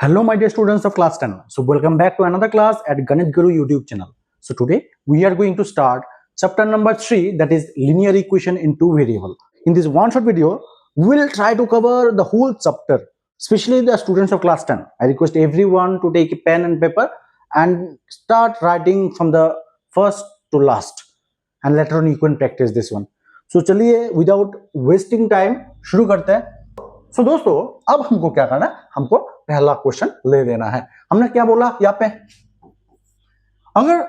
Hello, my dear students of class 10. So, welcome back to another class at Ganit Guru YouTube channel. So, today we are going to start chapter number 3, that is linear equation in two variable. In this one short video, we will try to cover the whole chapter, especially the students of class 10. I request everyone to take a pen and paper and start writing from the first to last. And later on, you can practice this one. So, चलिए without wasting time शुरू करते हैं. So, दोस्तों अब हमको क्या करना है, हमको पहला क्वेश्चन ले लेना है. हमने क्या बोला यहाँ पे, अगर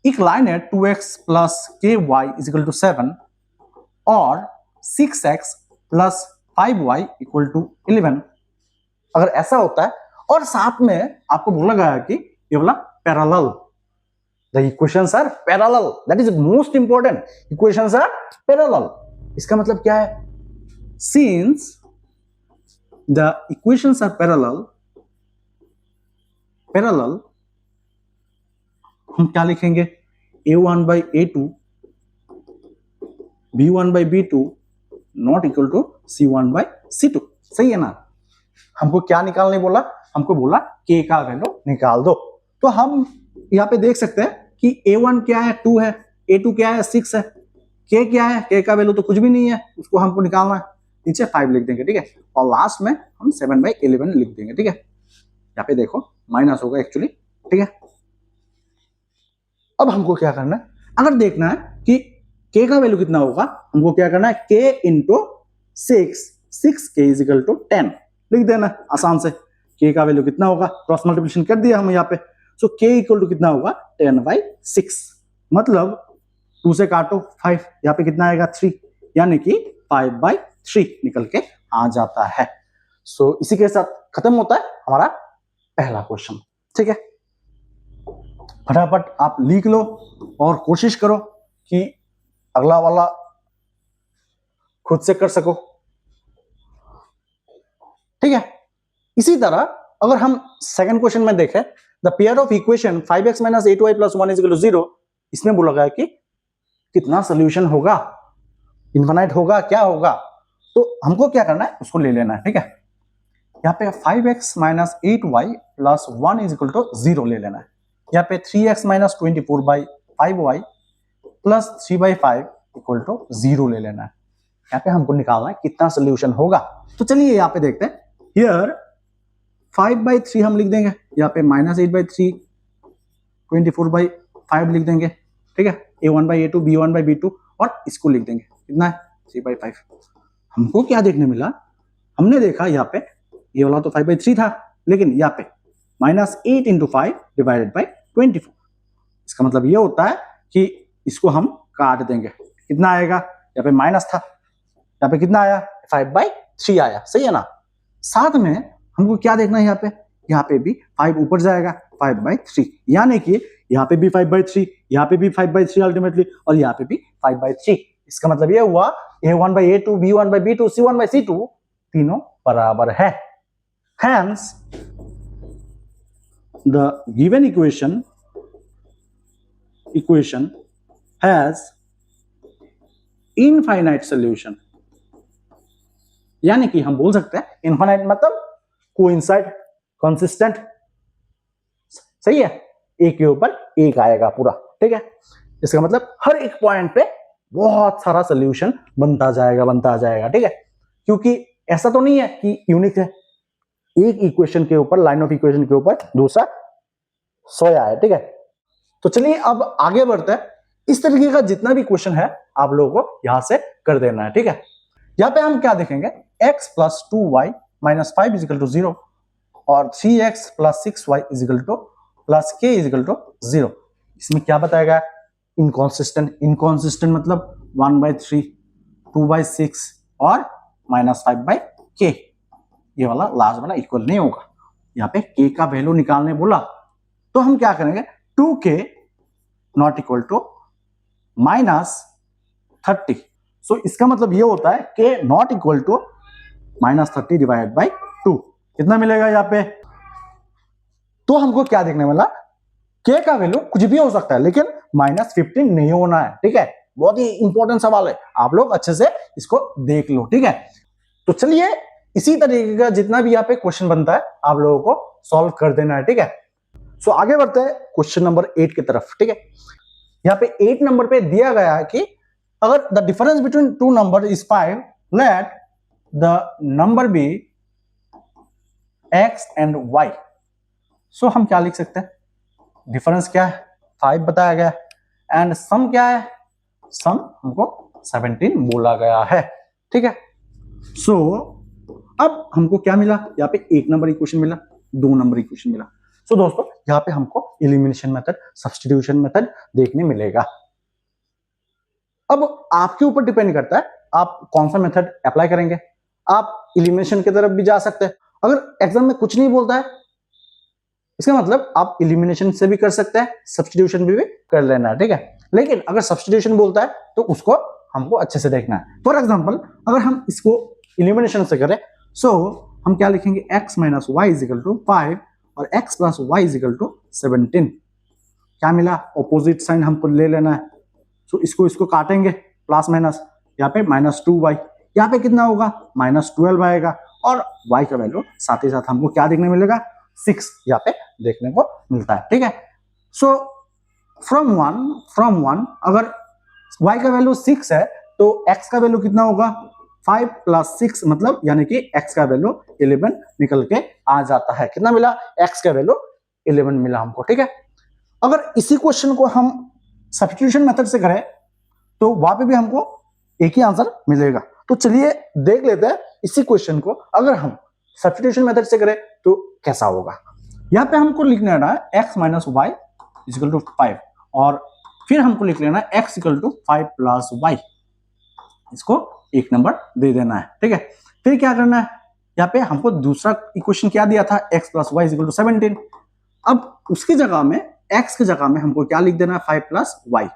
एक लाइन है 2x प्लस के वाई इज इक्वल टू 7 और 6x plus 5y equal to 11, अगर ऐसा होता है और साथ में आपको बोला गया है कि ये बोला parallel, the equations are parallel, that is most important, equations are parallel. इसका मतलब क्या है, since the equations are parallel, हम क्या लिखेंगे, a1 by a2 b1 by b2 not equal to c1 by c2. सही है ना. हमको क्या निकालने बोला, हमको बोला k का वैल्यू निकाल दो. तो हम यहाँ पे देख सकते हैं कि a1 क्या है, 2 है, a2 क्या है, 6 है, k क्या है, k का वैल्यू तो कुछ भी नहीं है, उसको हमको निकालना है. नीचे 5 लिख देंगे, ठीक है, और लास्ट में हम 7 by 11 लिख देंगे, ठीक है. यहाँ पे देखो माइनस होगा एक्चुअली, ठीक है. अब हमको क्या करना है, अगर देखना है कि k का वैल्यू कितना होगा, हमको क्या करना है, k into 6k is equal to 10 लिख देना आसान से. k का वैल्यू कितना होगा, क्रॉस मल्टीप्लिकेशन कर दिया हम यहाँ पे. सो k इक्वल टू कितना होगा, 10 by 6, मतलब 2 से काटो 5, यहाँ पे कितना आएगा 3, यानी कि 5 by 3 निकल के आ जाता है. सो इसी के साथ खत्म होता है हमारा पहला क्वेश्चन, ठीक है. फटाफट आप लिख लो और कोशिश करो कि अगला वाला खुद से कर सको, ठीक है. इसी तरह अगर हम सेकंड क्वेश्चन में देखें, the pair of equation 5x minus 8y plus 1 is equal to 0, इसमें बोला गया कि कितना सोल्यूशन होगा, इनफाइनाइट होगा, क्या होगा. तो हमको क्या करना है, उसको ले लेना है, ठीक है. यहाँ पे 5x minus 8y plus 1 is equal to 0 ले लेना है. यहाँ पे 3x माइनस 24 बाई 5y प्लस 3 बाई 5 इक्वल टू 0 ले लेना है. यहाँ पे हमको निकालना है कितना सोल्यूशन होगा. तो चलिए यहाँ पे देखते हैं. हियर 5 बाई 3 हम लिख देंगे, यहाँ पे माइनस 8 बाई 3, 24 बाई 5 लिख देंगे, ठीक है. a1 by a2, b1 by b2 और इसको लिख देंगे, कितना है 3 बाई 5. हमको क्या देखने मिला, हमने देखा यहाँ पे ये वाला तो 5 by 3 था, लेकिन यहाँ पे माइनस 8 इंटू 5 डिवाइडेड बाई 24. इसका मतलब ये होता है कि इसको हम काट देंगे, कितना आएगा, यहाँ पे माइनस था, यहाँ पे कितना आया 5 by 3 आया. सही है ना. साथ में हमको क्या देखना है, यहाँ पे भी 5 ऊपर जाएगा 5 by 3, यानी कि यहाँ पे भी 5 by 3, यहाँ पे भी 5 by 3 अल्टीमेटली, और यहाँ पे भी 5 by 3. इसका मतलब ये हुआ a1 by a2, b1 by b2, c1 by c2 तीनों बराबर है. Hence, the given equation has infinite solution. यानी कि हम बोल सकते हैं इनफाइनाइट मतलब कोइंसाइड, कंसिस्टेंट. सही है, एक के ऊपर एक आएगा पूरा, ठीक है. इसका मतलब हर एक पॉइंट पे बहुत सारा सोल्यूशन बनता जाएगा, ठीक है. क्योंकि ऐसा तो नहीं है कि यूनिक है, एक इक्वेशन के ऊपर, लाइन ऑफ इक्वेशन के ऊपर दूसरा सोया है, ठीक है. तो चलिए अब आगे बढ़ते हैं. इस तरीके का जितना भी क्वेश्चन है आप लोगों को यहां से कर देना है, ठीक है. यहाँ पे हम क्या देखेंगे, x plus 2y minus 5 is equal to 0 और 3x plus 6y is equal to plus k is equal to 0. इसमें क्या बताएगा, इनकॉन्सिस्टेंट मतलब 1 by 3, 2 by 6 और माइनस 5 by k. ये वाला लास्ट वाला इक्वल नहीं होगा. यहाँ पे k का वैल्यू निकालने बोला, तो हम क्या करेंगे, 2k not equal to minus 30. So इसका मतलब ये होता है k not equal to minus 30 divide by 2. कितना मिलेगा यहाँ पे, तो हमको क्या देखने मिला, k का वैल्यू कुछ भी हो सकता है लेकिन माइनस 15 नहीं होना है, ठीक है. बहुत ही इंपॉर्टेंट सवाल है, आप लोग अच्छे से इसको देख लो, ठीक है. तो चलिए इसी तरीके का जितना भी यहाँ पे क्वेश्चन बनता है आप लोगों को सॉल्व कर देना है, ठीक है। सो आगे बढ़ते हैं क्वेश्चन नंबर 8 की तरफ, ठीक है। यहाँ पे 8 नंबर पे दिया गया है कि अगर the difference between two number is 5, let the number be x and y। So हम क्या लिख सकते हैं, डिफरेंस क्या है 5 बताया गया है एंड सम क्या है, सम हमको 17 बोला गया है, ठीक है। सो अब हमको क्या मिला, यहाँ पे 1 नंबर इक्वेशन मिला, 2 नंबर इक्वेशन मिला। सो दोस्तों यहाँ पे हमको एलिमिनेशन मेथड, सब्स्टिट्यूशन मेथड देखने मिलेगा। अब आपके ऊपर डिपेंड करता है आप कौन सा मेथड अप्लाई करेंगे। आप एलिमिनेशन की तरफ भी जा सकते हैं। अगर एग्जाम में कुछ नहीं बोलता है इसका मतलब आप एलिमिनेशन से भी कर सकते हैं, सब्स्टिट्यूशन भी कर लेना है, ठीक है। लेकिन अगर सब्स्टिट्यूशन बोलता है तो उसको हमको अच्छे से देखना है। फॉर एग्जाम्पल अगर हम इसको एलिमिनेशन से करें, सो हम क्या लिखेंगे, x minus y is equal to 5 और x plus y is equal to 17। क्या मिला, ऑपोजिट साइन हमको ले लेना है। सो इसको काटेंगे, प्लस माइनस, यहाँ पे -2y, यहाँ पे कितना होगा -12 आएगा और y का वैल्यू साथ ही साथ हमको क्या देखने मिलेगा, 6 यहाँ पे देखने को मिलता है, ठीक है। सो फ्रॉम वन अगर y का वैल्यू 6 है तो x का वैल्यू कितना होगा, 5 प्लस 6 मतलब यानी कि x का वैल्यू 11 निकल के आ जाता है। कितना मिला, x का वैल्यू 11 मिला हमको, ठीक है। अगर इसी क्वेश्चन को हम सब्स्टिट्यूशन मेथड से करें तो वहां पे भी हमको एक ही आंसर मिलेगा। तो चलिए देख लेते हैं इसी क्वेश्चन को अगर हम सब्स्टिट्यूशन मेथड से करें तो कैसा होगा। यहाँ पे हमको लिख लेना है x minus y equal to 5 और फिर हमको लिख लेना है x equal to 5 plus y, इसको 1 नंबर दे देना है, ठीक है। फिर क्या करना है, यहाँ पे हमको दूसरा इक्वेशन क्या दिया था, x plus y equal to 17। अब उसकी जगह में x की जगह में हमको क्या लिख देना है, 5 प्लस वाई,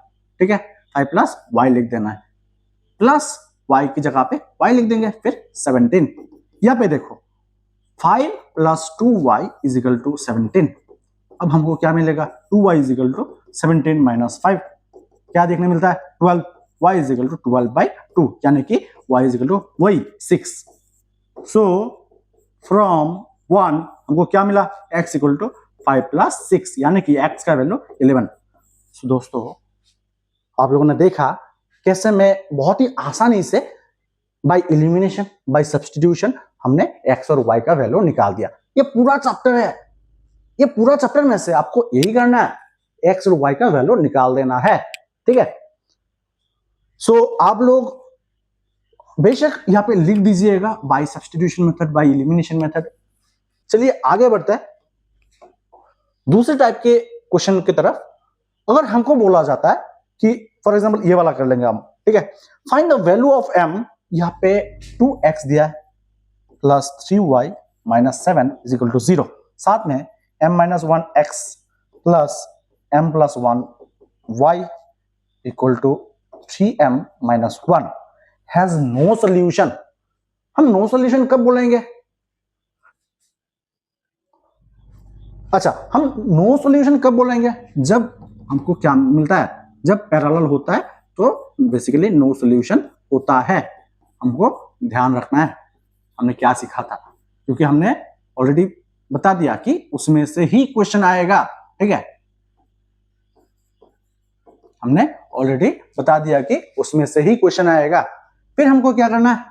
ठीक है। 5 प्लस वाई लिख देना है, प्लस y की जगह पे y लिख देंगे, फिर 17। यहाँ पे देखो 5 plus 2y is equal to 17। अब हमको क्या मिलेगा, 2y is equal to 17 minus 5, क्या देखने मिलता है 12, y इज इक्वल टू 12/2 यानी कि y इज इक्वल टू वही 6। सो फ्रॉम 1 हमको क्या मिला, x इक्वल टू 5 प्लस 6 यानी कि x का वैल्यू 11। सो दोस्तों आप लोगों ने देखा कैसे मैं बहुत ही आसानी से बाय एलिमिनेशन, बाय सब्स्टिट्यूशन हमने x और y का वैल्यू निकाल दिया। ये पूरा चैप्टर है, ये पूरा चैप्टर में से आपको यही करना है, x और y का वैल्यू निकाल देना है, ठीक है। सो आप लोग बेशक यहाँ पे लिख दीजिएगा by substitution method, by elimination method. चलिए आगे बढ़ते हैं दूसरे टाइप के क्वेश्चन की तरफ। अगर हमको बोला जाता है कि फॉर एग्जांपल ये वाला कर लेंगे हम, ठीक है। Find the value of m, यहाँ पे 2x दिया है plus 3y minus 7 is equal to 0, साथ में m minus 1x plus m plus 1y equal to 3m minus 1 has no solution. हम नो सोल्यूशन कब बोलेंगे, अच्छा हम नो सोल्यूशन कब बोलेंगे, जब हमको क्या मिलता है, जब पैरेलल होता है तो बेसिकली नो सोल्यूशन होता है। हमको ध्यान रखना है हमने क्या सीखा था, क्योंकि हमने ऑलरेडी बता दिया कि उसमें से ही क्वेश्चन आएगा, ठीक है। हमने ऑलरेडी बता दिया कि उसमें से ही क्वेश्चन आएगा। फिर हमको क्या करना है,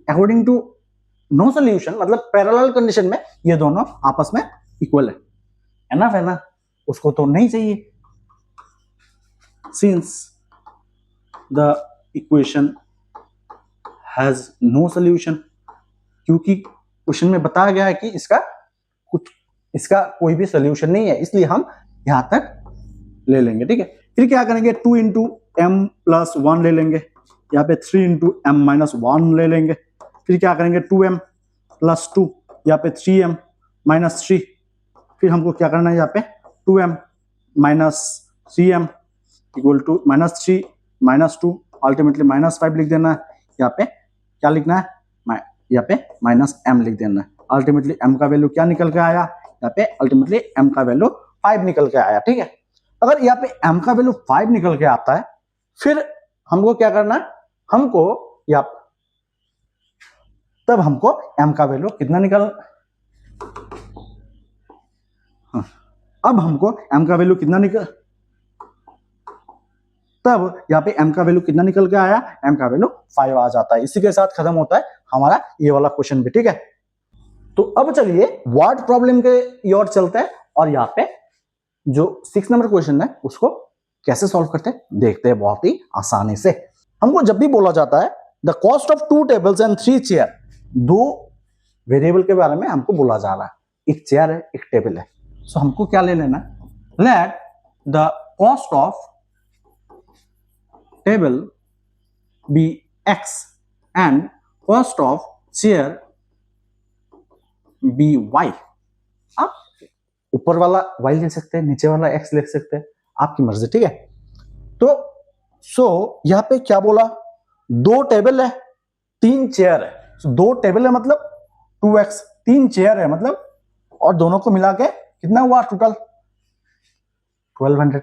अकॉर्डिंग टू नो सोल्यूशन मतलब पैरेलल कंडीशन में ये दोनों आपस में इक्वल है, एनफ है ना, उसको तो नहीं चाहिए। Since the equation has no solution, क्योंकि क्वेश्चन में बताया गया है कि इसका कोई भी सोल्यूशन नहीं है, इसलिए हम यहां तक ले लेंगे, ठीक है। फिर क्या करेंगे, 2 इंटू एम प्लस 1 ले लेंगे, यहाँ पे 3 इंटू एम माइनस 1 ले लेंगे। फिर क्या करेंगे, 2m प्लस 2, यहाँ पे 3m माइनस 3। फिर हमको क्या करना है, यहाँ पे 2m minus 3m equal to -3 minus 2 ultimately -5 लिख देना है। यहाँ पे क्या लिखना है, यहाँ पे -m लिख देना है। अल्टीमेटली m का वैल्यू क्या निकल के आया, यहाँ पे अल्टीमेटली m का वैल्यू 5 निकल के आया, ठीक है। अगर यहाँ पे m का वैल्यू 5 निकल के आता है, फिर हमको क्या करना है, हमको यहाँ तब हमको m का वैल्यू कितना निकल, अब हमको m का वैल्यू कितना निकल, तब यहाँ पे m का वैल्यू कितना निकल के आया, m का वैल्यू 5 आ जाता है। इसी के साथ खत्म होता है हमारा ये वाला क्वेश्चन भी, ठीक है। तो अब चलिए वर्ड प्रॉब्लम के ओर चलते हैं और यहाँ पे जो 6 नंबर क्वेश्चन है उसको कैसे सॉल्व करते हैं देखते हैं बहुत ही आसानी से। हमको जब भी बोला जाता है the cost of 2 tables and 3 chair, 2 variable के बारे में हमको बोला जा रहा है, एक चेयर है एक टेबल है। सो हमको क्या ले लेना, let the cost of table be x and cost of chair be y। आप ऊपर वाला y ले सकते हैं, नीचे वाला x ले सकते हैं, आपकी मर्जी, ठीक है। तो यहां पे क्या बोला, 2 टेबल है 3 चेयर है। 2 टेबल है मतलब 2x, 3 चेयर है मतलब, और दोनों को मिला के कितना हुआ टोटल 1200।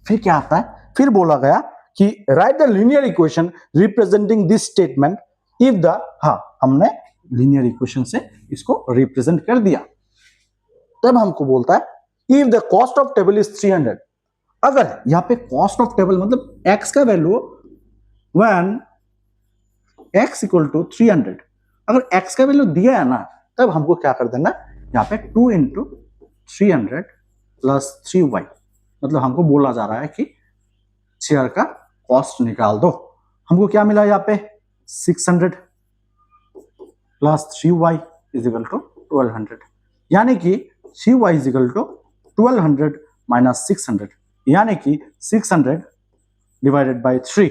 फिर क्या आता है, फिर बोला गया कि write the linear equation representing this statement if the, हमने लीनियर इक्वेशन से इसको रिप्रेजेंट कर दिया। तब हमको बोलता है if the cost of table is 300, अगर यहाँ पे कॉस्ट ऑफ टेबल मतलब x का value when x equal to 300, अगर x का वैल्यू दिया है ना, तब हमको क्या कर देना, यहाँ पे 2 इंटू 300 प्लस 3y, मतलब हमको बोला जा रहा है कि चेयर का कॉस्ट निकाल दो। हमको क्या मिला यहाँ पे 600 plus 3y is equal to 1200, यानी कि 3y is equal to 1200 minus 600, यानी कि 600 डिवाइडेड बाय 3।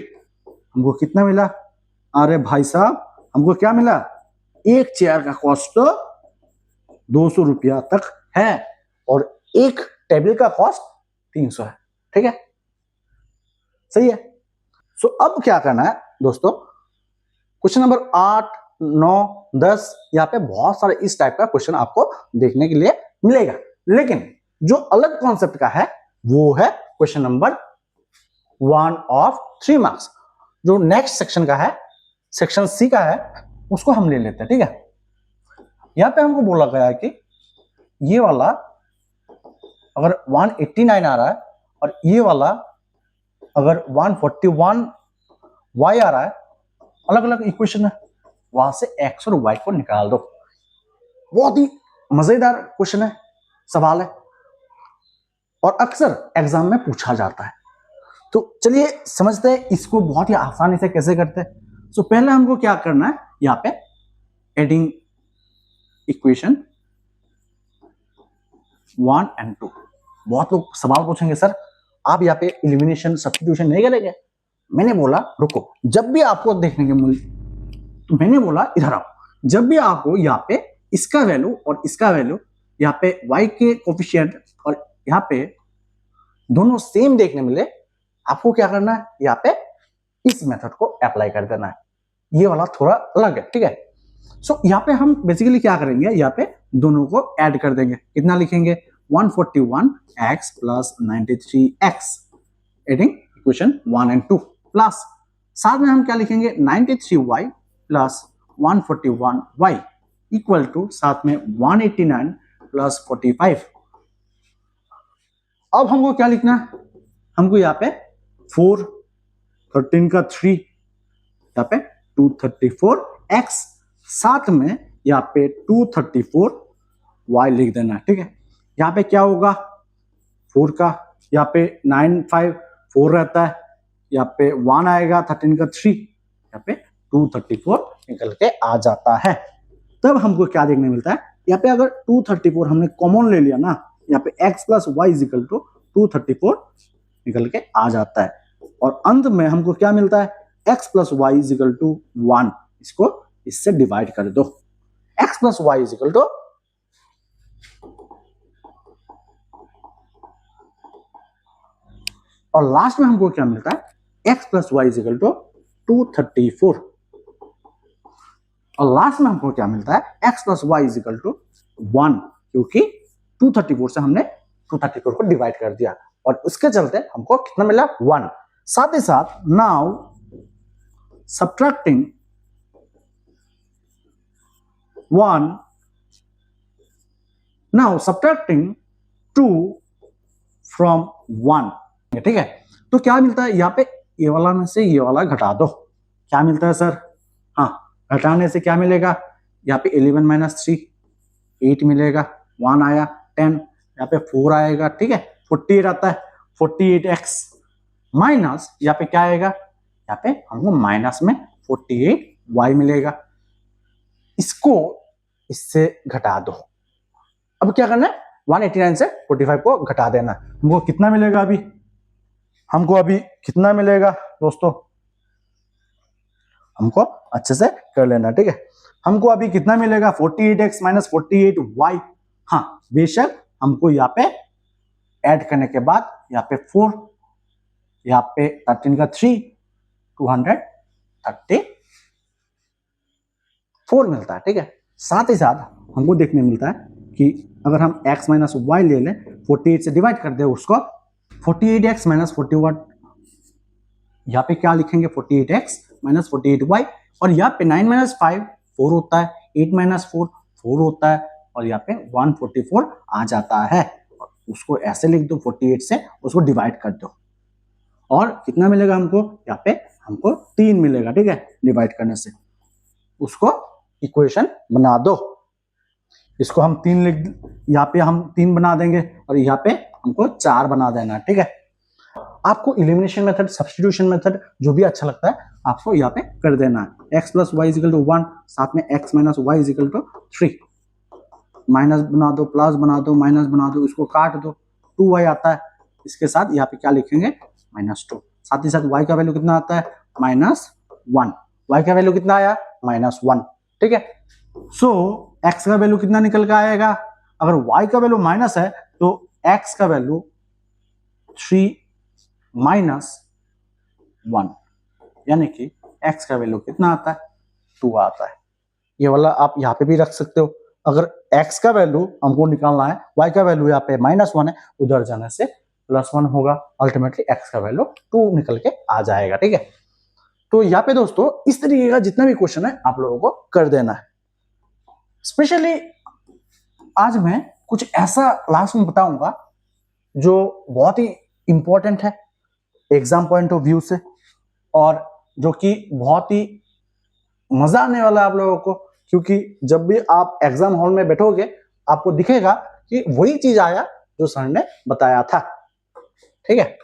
हमको कितना मिला, अरे भाई साहब हमको क्या मिला, एक चेयर का कॉस्ट तो 200 रुपया तक है और एक टेबल का कॉस्ट 300 है, ठीक है, सही है। सो अब क्या करना है दोस्तों, क्वेश्चन नंबर 8, 9, 10, यहाँ पे बहुत सारे इस टाइप का क्वेश्चन आपको देखने के लिए मिलेगा, लेकिन जो अलग कॉन्सेप्ट का है वो है क्वेश्चन नंबर 1 ऑफ 3 मार्क्स। जो नेक्स्ट सेक्शन का है, सेक्शन सी का है, उसको हम ले लेते हैं, ठीक है। यहां पे हमको बोला गया है कि ये वाला अगर 189 आ रहा है और ये वाला अगर 141 y आ रहा है, अलग अलग इक्वेशन है, वहां से x और y को निकाल दो। बहुत ही मजेदार क्वेश्चन है, सवाल है, और अक्सर एग्जाम में पूछा जाता है। तो चलिए समझते हैं इसको बहुत ही आसानी से कैसे करते हैं। सो पहले हमको क्या करना है, यहाँ पे एडिंग इक्वेशन 1 and 2। बहुत लोग सवाल पूछेंगे सर आप यहाँ पे एलिमिनेशन सब्स्टिट्यूशन नहीं करेंगे। मैंने बोला रुको, जब भी आपको देखने के मिले, तो मैंने बोला इधर आओ, जब भी आपको यहाँ पे इसका वैल्यू और इसका वैल्यू, यहाँ पे y के कोफिशिएंट और यहाँ पे दोनों सेम देखने मिले, आपको क्या करना है, यहाँ पे इस मेथड को अप्लाई कर देना है। ये वाला थोड़ा अलग है, ठीक है। सो यहाँ पे हम बेसिकली क्या करेंगे, यहाँ पे दोनों को ऐड कर देंगे। कितना लिखेंगे, 141x plus 93x, adding equation 1 and 2, plus साथ में हम क्या लिखेंगे 93y plus 141y equal to साथ में 189 प्लस 45। अब हमको क्या लिखना है, हमको यहाँ पे 4, 13 का 3, यहाँ पे 234x, साथ में यहाँ पे 234y लिख देना है, ठीक है। यहाँ पे क्या होगा 4 का, यहाँ पे 9, 5 4 रहता है, यहाँ पे 1 आएगा, 13 का 3, यहाँ पे 234 निकल के आ जाता है। तब हमको क्या देखने मिलता है, यहाँ पे अगर 234 हमने कॉमन ले लिया ना, यहाँ पे x plus y is equal to 234 निकल के आ जाता है, और अंत में हमको क्या मिलता है, x plus y is equal to 1। इसको इससे डिवाइड कर दो, x plus y is equal to, और लास्ट में हमको क्या मिलता है, x plus y is equal to 234, और लास्ट में हमको क्या मिलता है, x plus y is equal to 1, क्योंकि 234 से हमने 234 को डिवाइड कर दिया, और उसके चलते हमको कितना मिला 1। साथ ही साथ now subtracting 1. Now subtracting 2 from 1, ठीक है। तो क्या मिलता है यहाँ पे, ये वाला में से ये वाला घटा दो, क्या मिलता है सर? हाँ, घटाने से क्या मिलेगा? यहाँ पे 11 माइनस 3 8 मिलेगा, 1 आया, 10 यहाँ पे 4 आएगा, ठीक है। 48 आता है, 48x माइनस यहाँ पे क्या आएगा? यहाँ पे हमको माइनस में 48y मिलेगा। इसको इससे घटा दो। अब क्या करना है? 189 से 45 को घटा देना। हमको कितना मिलेगा अभी? हमको अभी कितना मिलेगा दोस्तों? हमको अच्छे से कर लेना, ठीक है। हमको अभी कितना मिलेगा? 48x minus 48y। हाँ, बेशक हमको यहाँ पे ऐड करने के बाद यहाँ पे 4, यहाँ पे 13 का 3, 234 मिलता है, ठीक है। साथ ही साथ हमको देखने मिलता है कि अगर हम x माइनस वाई ले लें, 48 से डिवाइड कर दे उसको, 48x माइनस 41, यहाँ पे क्या लिखेंगे? 48x माइनस 48y, और यहाँ पे 9 माइनस 5 4 होता है, 8 माइनस 4 4 होता है, और यहाँ पे 144 आ जाता है। उसको ऐसे लिख दो, 48 से उसको डिवाइड कर दो, और कितना मिलेगा हमको? यहाँ पे हमको 3 मिलेगा, ठीक है। डिवाइड करने से उसको इक्वेशन बना दो। इसको हम 3 लिख, यहाँ पे हम 3 बना देंगे, और यहाँ पे हमको 4 बना देना, ठीक है। आपको एलिमिनेशन मेथड, सब्स्टिट्यूशन मेथड जो भी अच्छा लगता है आपको यहाँ पे कर देना है। x plus y is equal to 1, साथ में x minus y is equal to 3, minus बना दो, प्लस बना दो, माइनस बना दो, इसको काट दो, 2y आता है। इसके साथ यहाँ पे क्या लिखेंगे? -2। साथ ही साथ y का वैल्यू कितना आता है? -1। y का वैल्यू कितना आया? -1, ठीक है। सो x का वैल्यू कितना निकल के आएगा? अगर y का वैल्यू माइनस है तो x का वैल्यू 3 माइनस 1, यानी कि x का वैल्यू कितना आता है? 2 आता है। ये वाला आप यहाँ पे भी रख सकते हो। अगर x का वैल्यू हमको निकालना है, y का वैल्यू यहाँ पे -1 है, उधर जाने से +1 होगा, अल्टीमेटली x का वैल्यू 2 निकल के आ जाएगा, ठीक है। तो यहाँ पे दोस्तों इस तरीके का जितना भी क्वेश्चन है आप लोगों को कर देना है। स्पेशली आज मैं कुछ ऐसा लास्ट में बताऊंगा जो बहुत ही इंपॉर्टेंट है एग्जाम पॉइंट ऑफ व्यू से, और जो कि बहुत ही मजा आने वाला है आप लोगों को, क्योंकि जब भी आप एग्जाम हॉल में बैठोगे आपको दिखेगा कि वही चीज आया जो सर ने बताया था, ठीक है।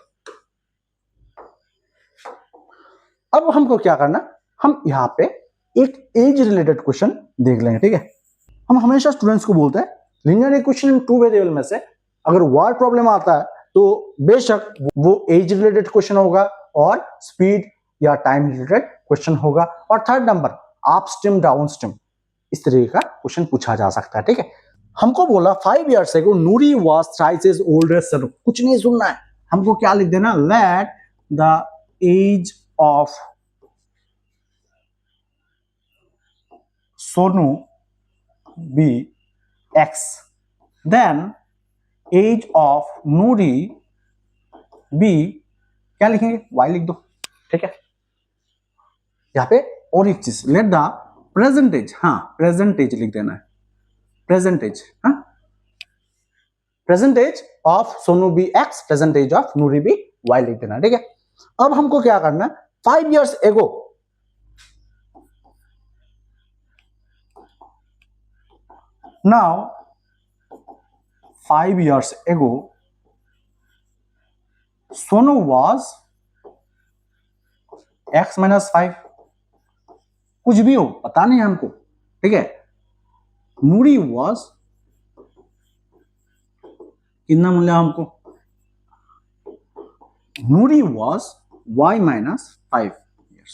अब हमको क्या करना, हम यहाँ पे एक एज रिलेटेड क्वेश्चन देख लेंगे, ठीक है। हम हमेशा स्टूडेंट्स को बोलते हैं लीनियर इक्वेशन इन 2 वेरिएबल में से अगर वर्ड प्रॉब्लम आता है तो बेशक वो एज रिलेटेड क्वेश्चन होगा, और स्पीड या टाइम रिलेटेड क्वेश्चन होगा, और third number up stream down stream, इस तरीके का क्वेश्चन पूछा जा सकता है, ठीक है। हमको बोला 5 years ago Noori was thrice as old as Sanu. कुछ नहीं सुनना है, हमको क्या लिख देना? Let the age of Sonu be x, then age of Noori be, क्या लिखेंगे? y लिख दो, ठीक है। यहाँ पे और एक चीज, लेट द प्रेजेंट एज, हाँ प्रेजेंट एज लिख देना है, प्रेजेंट एज, हाँ present age of Sonu be x, present age of Noori be y लिख देना, ठीक है। अब हमको क्या करना है? 5 years ago, now 5 years ago Sonu was x minus 5, कुछ भी हो पता नहीं हमको, ठीक है। नूरी was, कितना मिला हमको? नूरी was y minus 5 years,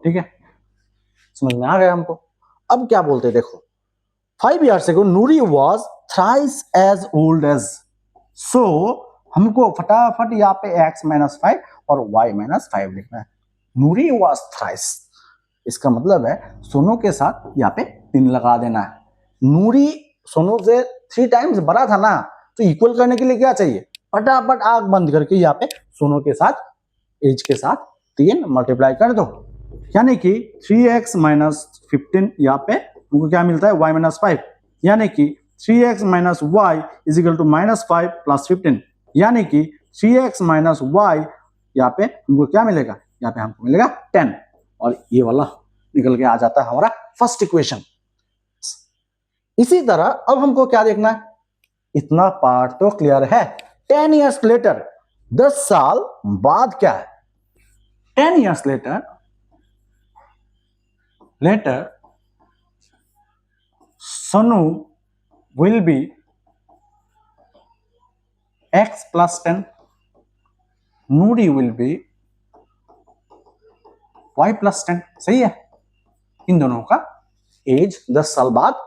ठीक है। समझ में आ गया हमको। अब क्या बोलते देखो, 5 years ago Noori was thrice as old as, so हमको फटाफट यहाँ पे x minus 5 और y minus 5 लिखना है। नूरी was thrice, इसका मतलब है सोनू के साथ यहाँ पे 3 लगा देना है। नूरी सोनू से 3 times बड़ा था ना, तो इक्वल करने के लिए क्या चाहिए? फटाफट आंख बंद करके यहाँ पे सोनू के साथ एज के साथ 3 मल्टीप्लाई कर दो, यानी कि 3x minus 15 यहाँ पे हमको क्या मिलता है y माइनस 5, यानी कि 3x minus y is equal to minus 5 plus 15, यानी कि 3x माइनस वाई यहाँ पे हमको क्या मिलेगा, यहाँ पे हमको मिलेगा 10, और ये वाला निकल के आ जाता है हमारा फर्स्ट इक्वेशन। इसी तरह अब हमको क्या देखना है, इतना पार्ट तो क्लियर है। 10 years लेटर, 10 साल बाद क्या है, 10 years later Sonu will be x plus 10, Nuri will be y plus 10। सही है, इन दोनों का एज 10 साल बाद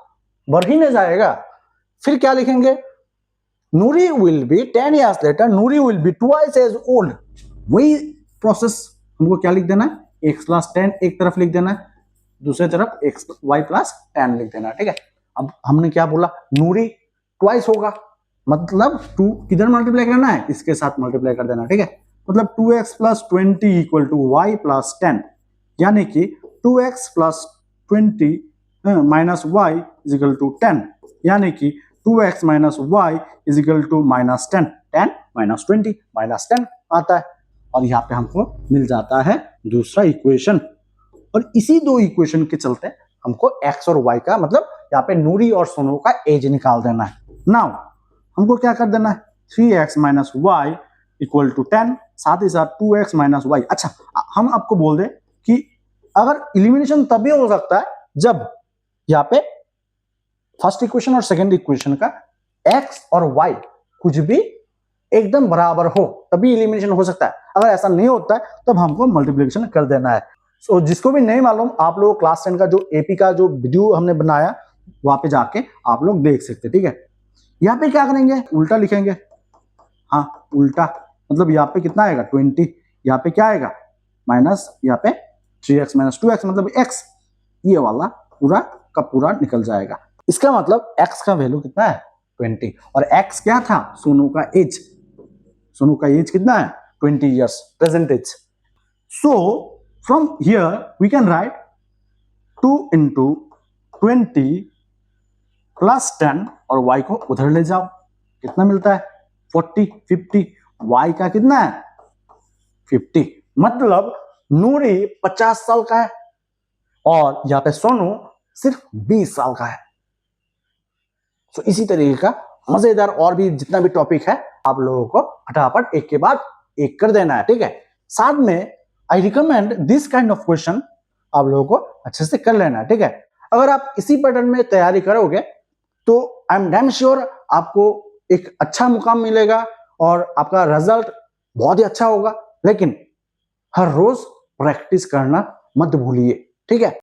बढ़ ही नहीं जाएगा। फिर क्या लिखेंगे, Noori will be 10 years later, Noori will be twice as old. वही प्रोसेस हमको क्या लिख देना है, x प्लस 10 एक तरफ लिख देना है, दूसरी तरफ y प्लस 10 लिख देना है। ठीक है, अब हमने क्या बोला, नूरी ट्वाइस होगा, मतलब 2 किधर मल्टीप्लाई करना है, इसके साथ मल्टीप्लाई कर देना। ठीक है, मतलब 2x plus 20 equal to y plus 10, यानी कि 2x plus 20 minus y is equal to 10, यानी कि 2x minus y is equal to minus 10, 10 minus 20 minus 10 आता है, और यहाँ पे हमको मिल जाता है दूसरा इक्वेशन। और इसी दो इक्वेशन के चलते हमको x और y का, मतलब यहाँ पे नूरी और सोनू का एज निकाल देना है। नाउ हमको क्या कर देना है, 3x minus y equal to 10, साथ ही साथ 2x माइनस वाई। अच्छा, हम आपको बोल दें कि अगर इलिमिनेशन तभी हो सकता है जब यहाँ पे फर्स्ट इक्वेशन और सेकेंड इक्वेशन का x और y कुछ भी एकदम बराबर हो, तभी इलिमिनेशन हो सकता है। अगर ऐसा नहीं होता है तब हमको मल्टीप्लिकेशन कर देना है। सो जिसको भी नहीं मालूम, आप लोग क्लास 10 का जो एपी का जो वीडियो हमने बनाया, वहां पे जाके आप लोग देख सकते। ठीक है, यहाँ पे क्या करेंगे, उल्टा लिखेंगे। हाँ, उल्टा मतलब यहाँ पे कितना आएगा 20, यहाँ पे क्या आएगा माइनस, यहाँ पे 3x माइनस 2x मतलब x, ये वाला पूरा का पूरा निकल जाएगा। इसका मतलब x का वैल्यू कितना है 20, और x क्या था, सोनू का एज, सोनू का एज कितना है 20 years present age. So from here we can write 2 into 20 plus 10, और y को उधर ले जाओ, कितना मिलता है 40, 50, y का कितना है 50, मतलब नूरी 50 साल का है और यहाँ पे सोनू सिर्फ 20 साल का है। तो इसी तरीके का मजेदार और भी जितना भी टॉपिक है आप लोगों को फटाफट एक के बाद एक कर देना है। ठीक है, साथ में I recommend this kind of question आप लोगों को अच्छे से कर लेना है। ठीक है, अगर आप इसी पैटर्न में तैयारी करोगे तो आई एम डैम श्योर आपको एक अच्छा मुकाम मिलेगा और आपका रिजल्ट बहुत ही अच्छा होगा। लेकिन हर रोज प्रैक्टिस करना मत भूलिए। ठीक है।